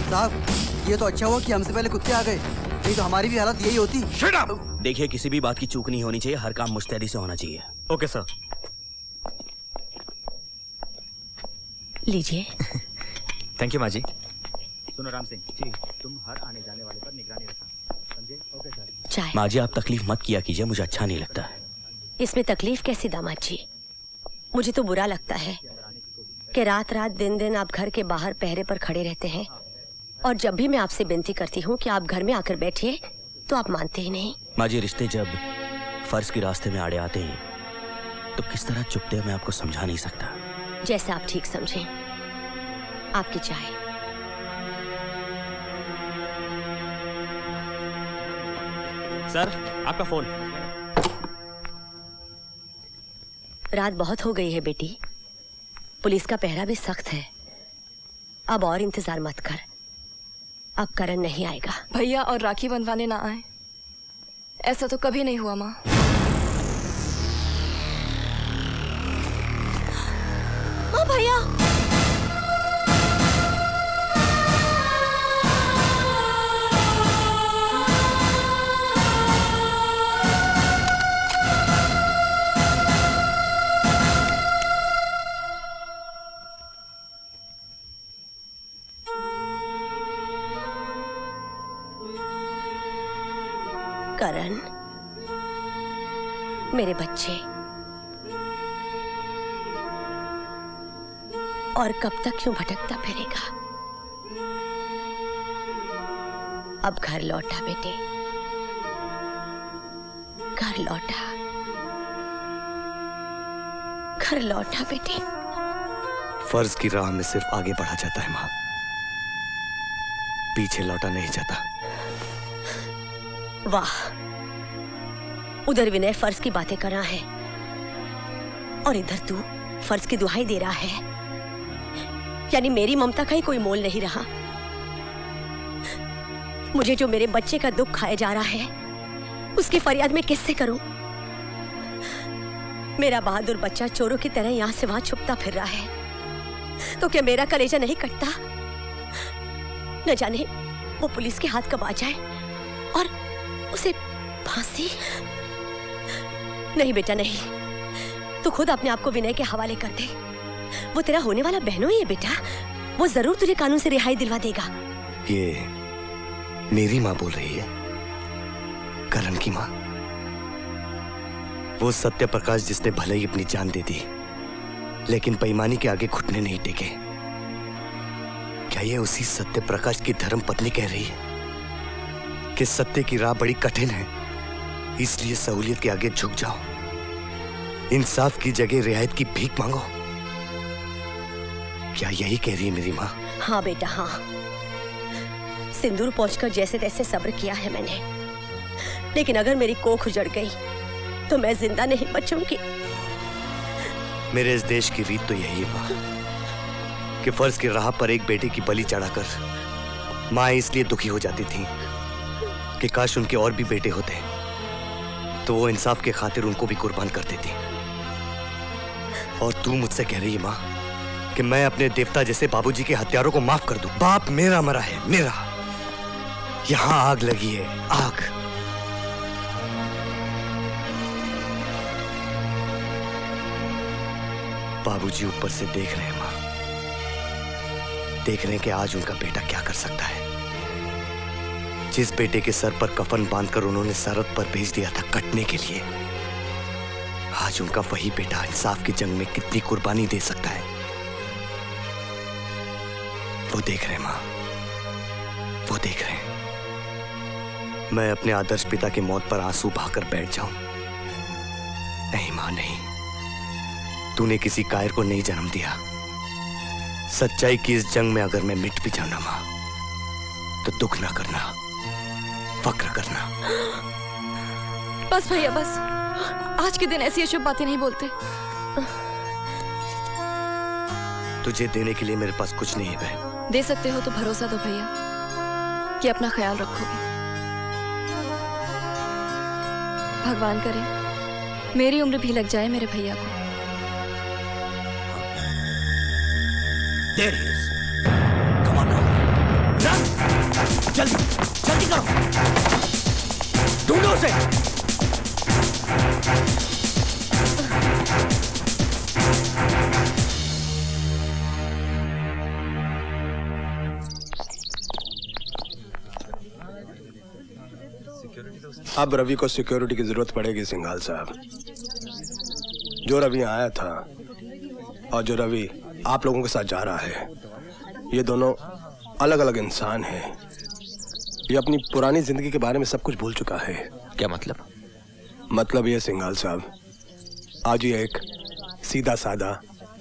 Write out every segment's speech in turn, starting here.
साहब ये तो अच्छा हुआ कि हमसे पहले कुत्ते आ गए, नहीं तो हमारी भी हालत यही होती। Shut up! देखिए, किसी भी बात की चूक नहीं होनी चाहिए, हर काम मुस्तैदी से होना चाहिए। Okay sir. लीजिए। थैंक यू माँ जी। सुनो राम सिंह जी, तुम हर आने जाने वाले पर निगरानी रखना, समझे? Okay sir. चाय। माँ जी, आप तकलीफ मत किया कीजिए, मुझे अच्छा नहीं लगता। इसमें तकलीफ कैसी दामाद जी? मुझे तो बुरा लगता है कि रात रात दिन दिन आप घर के बाहर पहरे पर खड़े रहते हैं, और जब भी मैं आपसे विनती करती हूँ कि आप घर में आकर बैठिए तो आप मानते ही नहीं। माँ जी, रिश्ते जब फर्ज के रास्ते में आड़े आते हैं तो किस तरह चुपते हैं मैं आपको समझा नहीं सकता। जैसा आप ठीक समझें। आपकी चाय। सर, आपका फोन। रात बहुत हो गई है बेटी, पुलिस का पहरा भी सख्त है। अब और इंतजार मत कर, अब करण नहीं आएगा। भैया और राखी बंधवाने ना आए, ऐसा तो कभी नहीं हुआ माँ। माँ, भैया। करण, मेरे बच्चे, और कब तक क्यों भटकता फिरेगा? अब घर लौटा बेटे, घर लौटा, घर लौटा बेटे। फर्ज की राह में सिर्फ आगे बढ़ा जाता है माँ, पीछे लौटा नहीं जाता। वाह, उधर विनय फर्ज की बातें कर रहा है और इधर तू फर्ज की दुहाई दे रहा है। यानी मेरी ममता का ही कोई मोल नहीं रहा। मुझे जो मेरे बच्चे का दुख खाया जा रहा है उसकी फरियाद मैं किससे करूं? मेरा बहादुर बच्चा चोरों की तरह यहां से वहां छुपता फिर रहा है, तो क्या मेरा कलेजा नहीं कटता? न जाने वो पुलिस के हाथ कब आ जाए और उसे फांसी। नहीं बेटा नहीं, तू खुद अपने आप को विनय के हवाले कर दे। वो तेरा होने वाला बहनों ही है बेटा, वो जरूर तुझे कानून से रिहाई दिलवा देगा। ये मेरी माँ बोल रही है, करण की माँ। वो सत्य प्रकाश जिसने भले ही अपनी जान दे दी लेकिन बेईमानी के आगे घुटने नहीं टेके। क्या ये उसी सत्य प्रकाश की धर्म पत्नी कह रही है कि सत्य की राह बड़ी कठिन है, इसलिए सहूलियत के आगे झुक जाओ, इंसाफ की जगह रियायत की भीख मांगो? क्या यही कह रही है मेरी माँ? हाँ बेटा हाँ, सिंदूर पहुंचकर जैसे तैसे सब्र किया है मैंने, लेकिन अगर मेरी कोख उजड़ गई तो मैं जिंदा नहीं बचूंगी। मेरे इस देश की रीत तो यही है माँ कि फर्ज की राह पर एक बेटे की बलि चढ़ाकर माँ इसलिए दुखी हो जाती थी कि काश उनके और भी बेटे होते तो वो इंसाफ के खातिर उनको भी कुर्बान कर देती। और तू मुझसे कह रही है माँ कि मैं अपने देवता जैसे बाबूजी के हत्यारों को माफ कर दूं? बाप मेरा मरा है, मेरा। यहां आग लगी है, आग। बाबूजी ऊपर से देख रहे हैं माँ, देख रहे हैं कि आज उनका बेटा क्या कर सकता है। जिस बेटे के सर पर कफन बांधकर उन्होंने सरहद पर भेज दिया था कटने के लिए, आज उनका वही बेटा इंसाफ की जंग में कितनी कुर्बानी दे सकता है। वो देख रहे हैं माँ, वो देख रहे हैं। मैं अपने आदर्श पिता की मौत पर आंसू बहाकर बैठ जाऊं? नहीं माँ नहीं, तूने किसी कायर को नहीं जन्म दिया। सच्चाई की इस जंग में अगर मैं मिट भी जाना माँ, तो दुख ना करना, फक्र करना। बस भैया बस, आज के दिन ऐसी अशुभ बातें नहीं बोलते। तुझे देने के लिए मेरे पास कुछ नहीं है बहन। दे सकते हो तो भरोसा दो भैया कि अपना ख्याल रखोगे। भगवान करे मेरी उम्र भी लग जाए मेरे भैया को। There he is. Come on now. Run! जल्दी जल्दी करो, ढूंढो उसे। अब रवि को सिक्योरिटी की जरूरत पड़ेगी सिंघाल साहब। जो रवि आया था और जो रवि आप लोगों के साथ जा रहा है, ये दोनों अलग अलग इंसान हैं। ये अपनी पुरानी जिंदगी के बारे में सब कुछ भूल चुका है। क्या मतलब? मतलब ये सिंघाल साहब, आज ये एक सीधा साधा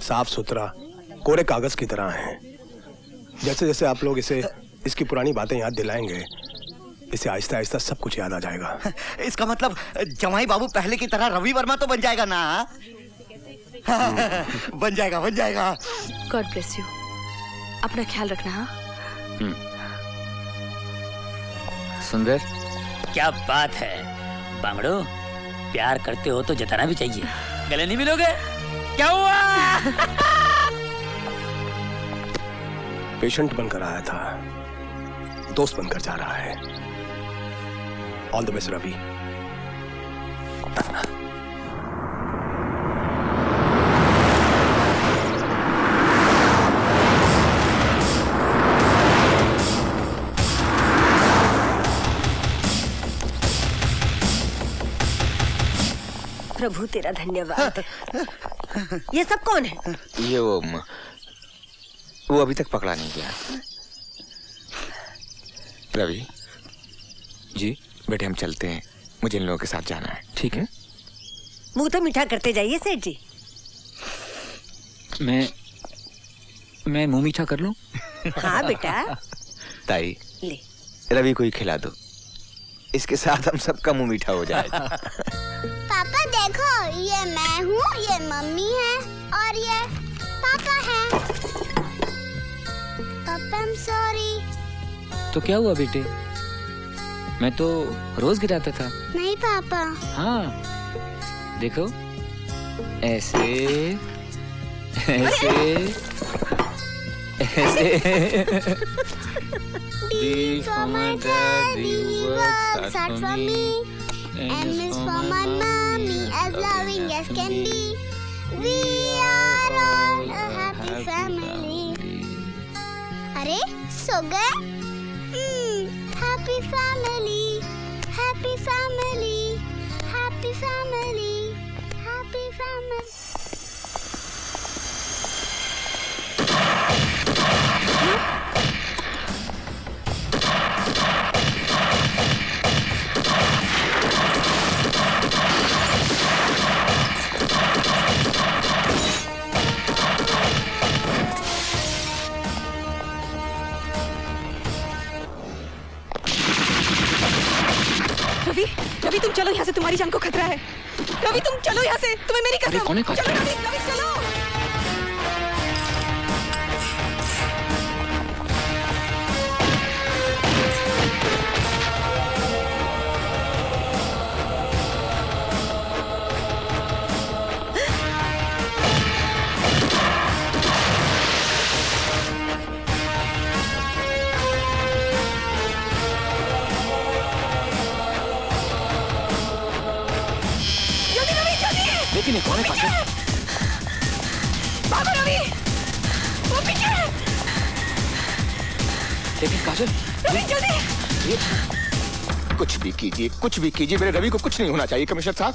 साफ सुथरा कोरे कागज की तरह है। जैसे जैसे आप लोग इसे इसकी पुरानी बातें याद दिलाएंगे, इसे आहिस्ता आहिस्ता सब कुछ याद आ जाएगा। इसका मतलब जमाई बाबू पहले की तरह रवि वर्मा तो बन जाएगा ना? बन जाएगा, बन जाएगा। God bless you. अपना ख्याल रखना। हाँ, सुंदर, क्या बात है बांगड़ो, प्यार करते हो तो जताना भी चाहिए। गले नहीं मिलोगे? क्या हुआ? पेशेंट बनकर आया था, दोस्त बनकर जा रहा है। All the best Ravi. प्रभु तेरा धन्यवाद। ये सब कौन है? ये वो अभी तक पकड़ा नहीं गया। रवि जी, बेटे हम चलते हैं, मुझे इन लोगों के साथ जाना है। ठीक है? मुंह तो मीठा करते जाइए सेठ जी। मैं मुंह मीठा कर लूं? हाँ बेटा। ताई, ले। रवि को ही खिला दो, इसके साथ हम सबका मुंह मीठा हो जाएगा। पापा देखो, ये मैं हूँ, ये मम्मी है और ये पापा है। पापा I'm sorry। तो क्या हुआ बेटे? मैं तो रोज गिराता था। नहीं पापा। हाँ, देखो ऐसे ऐसे ऐसे। D for my daddy, works hard for me. M is for my mommy, as loving as can be. We are all a happy family. अरे सो गए? Happy family, happy family, happy family, happy family. Ravi तुम चलो यहाँ से, तुम्हारी जान को खतरा है। रवि तुम चलो यहाँ से, तुम्हें मेरी कसम। कौन है? चलो रवि, रवि चलो। लेकिन कौन है काजल? भागो रवि, वो पीछे है। लेकिन काजल, रवि जल्दी। कुछ भी कीजिए, कुछ भी कीजिए, मेरे रवि को कुछ नहीं होना चाहिए कमिश्नर साहब।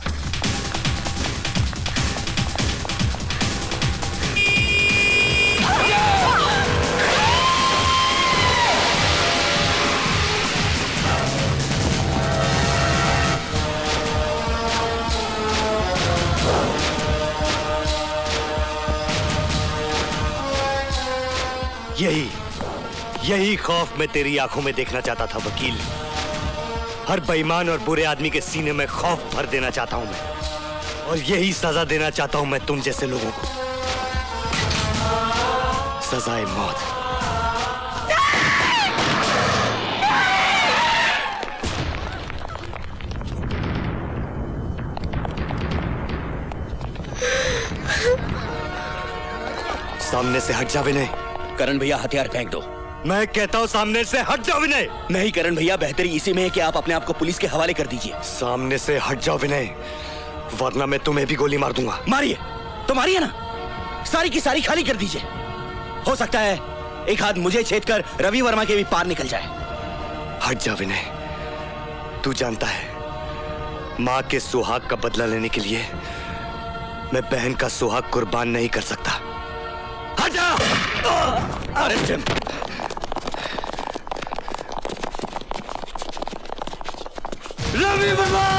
यही खौफ मैं तेरी आंखों में देखना चाहता था वकील। हर बेईमान और बुरे आदमी के सीने में खौफ भर देना चाहता हूं मैं, और यही सजा देना चाहता हूं मैं तुम जैसे लोगों को। सजाए मौत। सामने से हट जा विनय। करण भैया हथियार फेंक दो। मैं कहता हूँ सामने से हट जाओ विनय। नहीं करण भैया, बेहतरी इसी में है कि आप अपने आप को पुलिस के हवाले कर दीजिए। सामने से हट जाओ विनय, वरना मैं तुम्हें भी गोली मार दूंगा। मारिए तो मारिए ना, सारी की सारी खाली कर दीजिए। हो सकता है एक हाथ मुझे छेद कर रवि वर्मा के भी पार निकल जाए। हट जा विनय, तू जानता है माँ के सुहाग का बदला लेने के लिए मैं बहन का सुहाग कुर्बान नहीं कर सकता। हट जा। अरे जिम, रवि वर्मा!